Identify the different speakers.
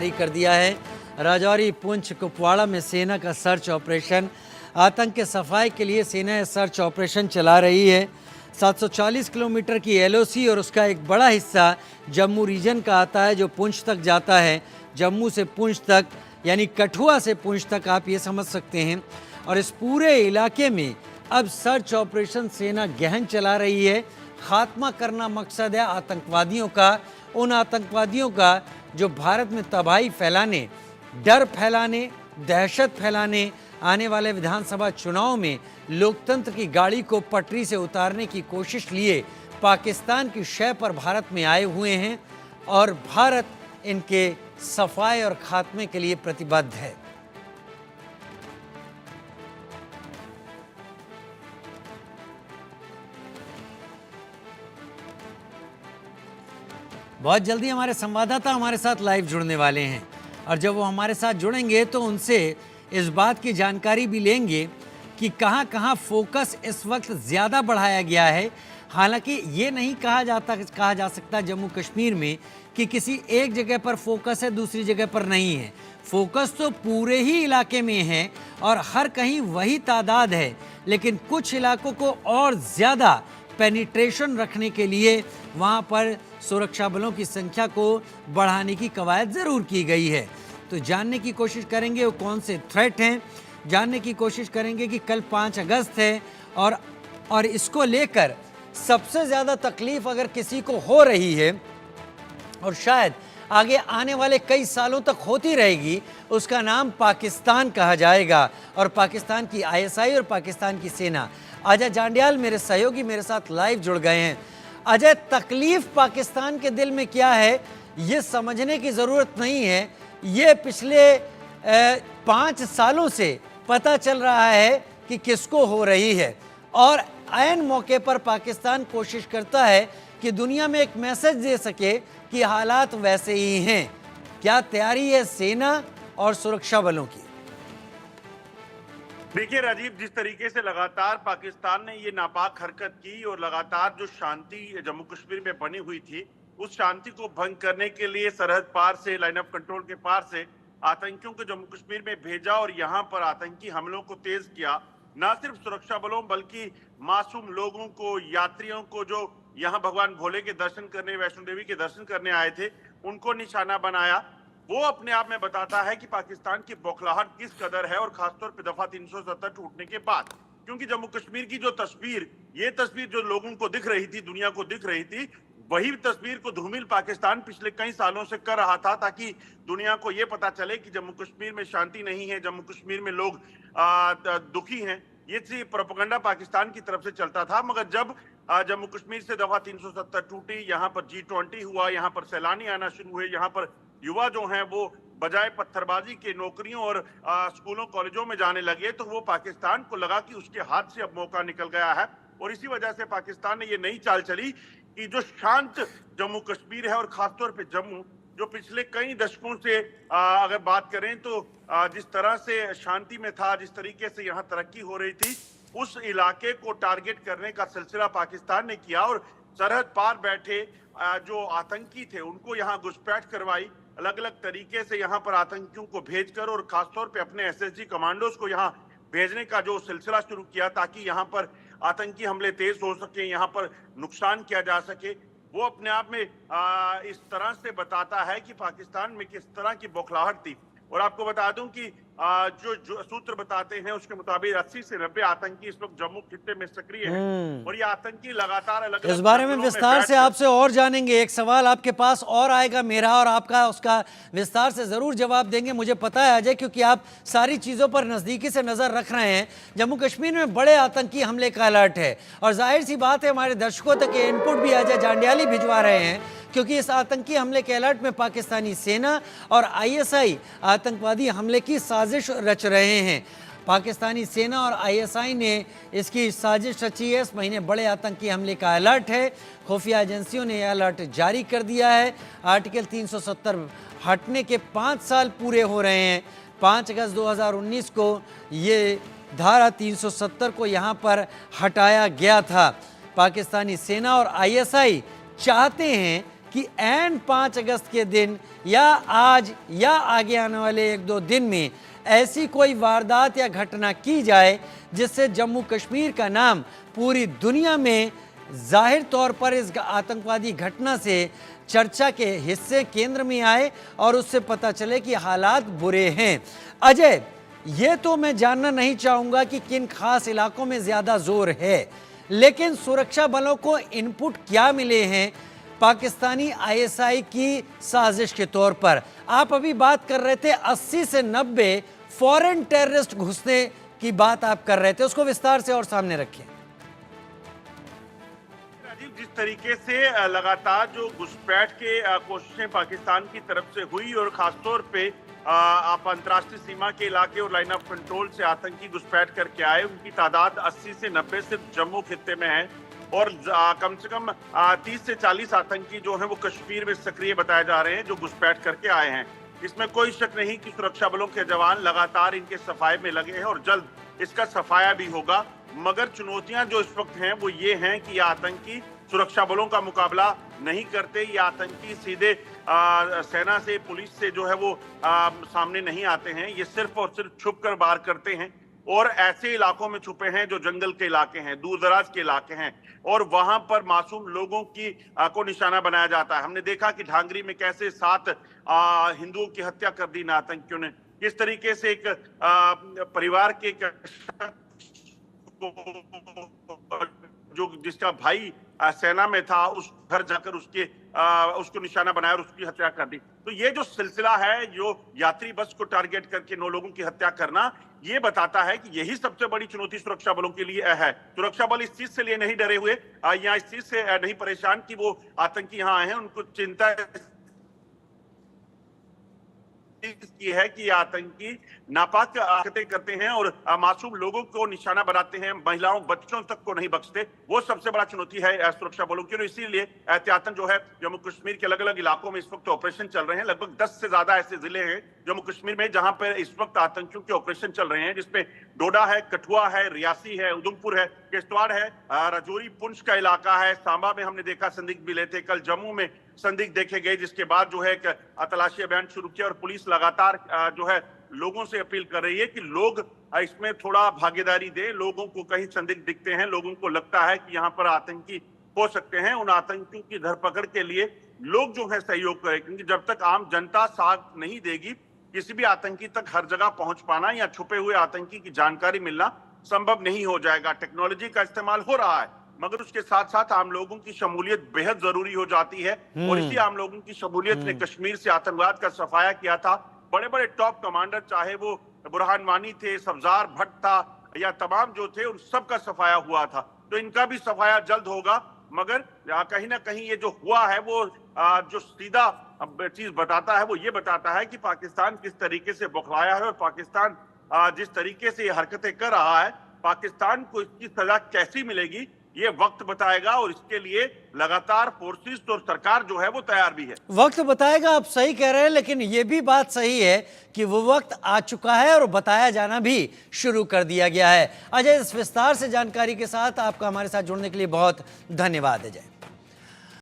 Speaker 1: जारी कर दिया है। राजौरी, पुंछ, कुपवाड़ा में सेना का सर्च ऑपरेशन। आतंक के सफाई के लिए सेना सर्च ऑपरेशन चला रही है। 740 किलोमीटर की एलओसी और उसका एक बड़ा हिस्सा जम्मू रीजन का आता है जो पुंछ तक जाता है। जम्मू से पुंछ तक यानी कठुआ से पुंछ तक आप ये समझ सकते हैं। और इस पूरे इलाके में अब सर्च ऑपरेशन सेना गहन चला रही है। खात्मा करना मकसद है आतंकवादियों का, उन आतंकवादियों का जो भारत में तबाही फैलाने, डर फैलाने, दहशत फैलाने, आने वाले विधानसभा चुनाव में लोकतंत्र की गाड़ी को पटरी से उतारने की कोशिश लिए पाकिस्तान की शय पर भारत में आए हुए हैं और भारत इनके सफाई और खात्मे के लिए प्रतिबद्ध है। बहुत जल्दी हमारे संवाददाता हमारे साथ लाइव जुड़ने वाले हैं और जब वो हमारे साथ जुड़ेंगे तो उनसे इस बात की जानकारी भी लेंगे कि कहां कहां फोकस इस वक्त ज़्यादा बढ़ाया गया है। हालांकि ये नहीं कहा जा सकता जम्मू कश्मीर में कि किसी एक जगह पर फोकस है, दूसरी जगह पर नहीं है। फोकस तो पूरे ही इलाके में है और हर कहीं वही तादाद है, लेकिन कुछ इलाकों को और ज़्यादा पेनिट्रेशन रखने के लिए वहाँ पर सुरक्षा बलों की संख्या को बढ़ाने की कवायद ज़रूर की गई है। तो जानने की कोशिश करेंगे वो कौन से थ्रेट हैं, जानने की कोशिश करेंगे कि कल 5 अगस्त है और इसको लेकर सबसे ज़्यादा तकलीफ़ अगर किसी को हो रही है और शायद आगे आने वाले कई सालों तक होती रहेगी, उसका नाम पाकिस्तान कहा जाएगा और पाकिस्तान की आईएसआई और पाकिस्तान की सेना। अजय जांडियाल मेरे सहयोगी मेरे साथ लाइव जुड़ गए हैं। अजय, तकलीफ पाकिस्तान के दिल में क्या है ये समझने की ज़रूरत नहीं है, ये पिछले 5 सालों से पता चल रहा है कि किसको हो रही है और ऐन मौके पर पाकिस्तान कोशिश करता है कि दुनिया में एक मैसेज दे सके कि हालात वैसे ही हैं। क्या तैयारी है सेना और सुरक्षा बलों की?
Speaker 2: देखिए राजीव, जिस तरीके से लगातार पाकिस्तान ने ये नापाक हरकत की और लगातार जो शांति जम्मू कश्मीर में बनी हुई थी, उस शांति को भंग करने के लिए सरहद पार से, लाइन ऑफ कंट्रोल के पार से आतंकियों को जम्मू कश्मीर में भेजा और यहाँ पर आतंकी हमलों को तेज किया। न सिर्फ सुरक्षा बलों बल्कि मासूम लोगों को, यात्रियों को जो यहाँ भगवान भोले के दर्शन करने, वैष्णो देवी के दर्शन करने आए थे, उनको निशाना बनाया। वो अपने आप में बताता है कि पाकिस्तान की बौखलाहट किस कदर है और खासतौर पर दफा 370 टूटने के बाद, क्योंकि जम्मू कश्मीर की जो तस्वीर, ये तस्वीर जो लोगों को दिख रही थी, दुनिया को दिख रही थी, वही तस्वीर को धूमिल पाकिस्तान पिछले कई सालों से कर रहा था ताकि दुनिया को ये पता चले कि जम्मू कश्मीर में शांति नहीं है, जम्मू कश्मीर में लोग दुखी हैं। ये प्रोपेगेंडा पाकिस्तान की तरफ से चलता था। मगर जब जम्मू कश्मीर से दफा 370 टूटी, यहाँ पर G20 हुआ, यहाँ पर सैलानी आना शुरू हुए, यहाँ पर युवा जो हैं वो बजाय पत्थरबाजी के नौकरियों और स्कूलों कॉलेजों में जाने लगे, तो वो पाकिस्तान को लगा कि उसके हाथ से अब मौका निकल गया है और इसी वजह से पाकिस्तान ने ये नई चाल चली कि जो शांत जम्मू कश्मीर है और खासतौर पे जम्मू, जो पिछले कई दशकों से अगर बात करें तो जिस तरह से शांति में था, जिस तरीके से यहाँ तरक्की हो रही थी, उस इलाके को टारगेट करने का सिलसिला पाकिस्तान ने किया और सरहद पार बैठे जो आतंकी थे उनको यहाँ घुसपैठ करवाई। अलग अलग तरीके से यहाँ पर आतंकियों को भेजकर और खासतौर पे अपने एसएसजी कमांडोज को यहाँ भेजने का जो सिलसिला शुरू किया ताकि यहाँ पर आतंकी हमले तेज हो सके, यहाँ पर नुकसान किया जा सके, वो अपने आप में इस तरह से बताता है कि पाकिस्तान में किस तरह की बौखलाहट थी। और आपको बता दूं कि जो सूत्र बताते हैं उसके मुताबिक 80 से 90 आतंकी इस वक्त जम्मू खित्ते में सक्रिय हैं और ये आतंकी लगातार अलग
Speaker 1: इस बारे में विस्तार से आपसे और जानेंगे। एक सवाल आपके पास और आएगा मेरा और आपका उसका विस्तार से जरूर जवाब देंगे, मुझे पता है अजय, क्योंकि आप सारी चीज़ों पर नज़दीकी से नज़र रख रहे हैं। जम्मू कश्मीर में बड़े आतंकी हमले का अलर्ट है और जाहिर सी बात है हमारे दर्शकों तक ये इनपुट भी अजय जांडियाल भिजवा रहे हैं क्योंकि इस आतंकी हमले के अलर्ट में पाकिस्तानी सेना और आईएसआई आतंकवादी हमले की साजिश रच रहे हैं। पाकिस्तानी सेना और आईएसआई ने इसकी साजिश रची है। इस महीने बड़े आतंकी हमले का अलर्ट है। खुफिया एजेंसियों ने यह अलर्ट जारी कर दिया है। आर्टिकल 370 हटने के 5 साल पूरे हो रहे हैं। 5 अगस्त 2019 को ये धारा 370 को यहाँ पर हटाया गया था। पाकिस्तानी सेना और आईएसआई चाहते हैं कि ऐन 5 अगस्त के दिन या आज या आगे आने वाले 1-2 दिन में ऐसी कोई वारदात या घटना की जाए जिससे जम्मू कश्मीर का नाम पूरी दुनिया में जाहिर तौर पर इस आतंकवादी घटना से चर्चा के हिस्से केंद्र में आए और उससे पता चले कि हालात बुरे हैं। अजय, ये तो मैं जानना नहीं चाहूँगा कि किन खास इलाकों में ज़्यादा जोर है, लेकिन सुरक्षा बलों को इनपुट क्या मिले हैं पाकिस्तानी आईएसआई की साजिश के तौर पर? आप अभी बात कर रहे थे 80 से 90 फॉरेन टेररिस्ट घुसने की बात आप कर रहे थे, उसको विस्तार से और सामने रखें।
Speaker 2: जिस तरीके से लगातार जो घुसपैठ के कोशिशें पाकिस्तान की तरफ से हुई और खासतौर पे आप अंतर्राष्ट्रीय सीमा के इलाके और लाइन ऑफ कंट्रोल से आतंकी घुसपैठ करके आए, उनकी तादाद 80 से 90 सिर्फ जम्मू खित्ते में है और कम से कम 30 से 40 आतंकी जो हैं वो कश्मीर में सक्रिय बताए जा रहे हैं जो घुसपैठ करके आए हैं। इसमें कोई शक नहीं कि सुरक्षा बलों के जवान लगातार इनके सफाए में लगे हैं और जल्द इसका सफाया भी होगा। मगर चुनौतियां जो इस वक्त हैं वो ये हैं कि ये आतंकी सुरक्षा बलों का मुकाबला नहीं करते, ये आतंकी सीधे सेना से पुलिस से जो है वो सामने नहीं आते हैं, ये सिर्फ और सिर्फ छुप कर वार करते हैं और ऐसे इलाकों में छुपे हैं जो जंगल के इलाके हैं, दूर दराज के इलाके हैं और वहां पर मासूम लोगों की को निशाना बनाया जाता है। हमने देखा कि ढांगरी में कैसे 7 हिंदुओं की हत्या कर दी इन आतंकियों ने, किस तरीके से एक परिवार के जो जिसका भाई सेना में था उस घर जाकर उसको निशाना बनाया और उसकी हत्या कर दी। तो ये जो सिलसिला है, जो यात्री बस को टारगेट करके 9 लोगों की हत्या करना, ये बताता है कि यही सबसे बड़ी चुनौती सुरक्षा बलों के लिए है। सुरक्षा बल इस चीज से लिए नहीं डरे हुए या इस चीज से नहीं परेशान कि वो आतंकी यहाँ आए हैं, उनको चिंता की है कि आतंकी नापाक हरकतें करते हैं और मासूम लोगों को निशाना बनाते हैं, महिलाओं बच्चों तक को नहीं बख्शते। वो सबसे बड़ा चुनौती है सुरक्षा बलों की और इसीलिए एहतियातन जो है जम्मू कश्मीर के अलग अलग इलाकों में इस वक्त ऑपरेशन चल रहे हैं। लगभग 10 से ज्यादा ऐसे जिले हैं जम्मू कश्मीर में जहां पर इस वक्त आतंकियों के ऑपरेशन चल रहे हैं, जिसमें डोडा है, कठुआ है, रियासी है, उधमपुर है, किश्तवाड़ है, राजौरी पुंछ का इलाका है, सांबा में हमने देखा संदिग्ध मिले थे, कल जम्मू में संदिग्ध देखे गए, जिसके बाद जो है तलाशी अभियान शुरू किया और पुलिस लगातार जो है लोगों से अपील कर रही है कि लोग इसमें थोड़ा भागीदारी दें। लोगों को कहीं संदिग्ध दिखते हैं, लोगों को लगता है कि यहाँ पर आतंकी हो सकते हैं, उन आतंकियों की धरपकड़ के लिए लोग जो है सहयोग करें, क्योंकि जब तक आम जनता साथ नहीं देगी किसी भी आतंकी तक हर जगह पहुंच पाना या छुपे हुए आतंकी की जानकारी मिलना संभव नहीं हो जाएगा। टेक्नोलॉजी का इस्तेमाल हो रहा है मगर उसके साथ साथ आम लोगों की शमूलियत बेहद जरूरी हो जाती है और इसी आम लोगों की शमूलियत ने कश्मीर से आतंकवाद का सफाया किया था। बड़े बड़े टॉप कमांडर, चाहे वो बुरहान वानी थे, सब्जार भट्ट था या तमाम जो थे, उन सब का सफाया हुआ था। तो इनका भी सफाया जल्द होगा। मगर कहीं ना कहीं ये जो हुआ है वो जो सीधा चीज बताता है वो ये बताता है कि पाकिस्तान किस तरीके से बौखलाया है और पाकिस्तान जिस तरीके से ये हरकतें कर रहा है, पाकिस्तान को इसकी सजा कैसी मिलेगी ये वक्त बताएगा और इसके लिए लगातार फोर्सेस और सरकार जो है वो तैयार भी है।
Speaker 1: वक्त बताएगा, आप सही कह रहे हैं, लेकिन ये भी बात सही है कि वो वक्त आ चुका है और बताया जाना भी शुरू कर दिया गया है। अजय, इस विस्तार से जानकारी के साथ आपका हमारे साथ जुड़ने के लिए बहुत धन्यवाद अजय।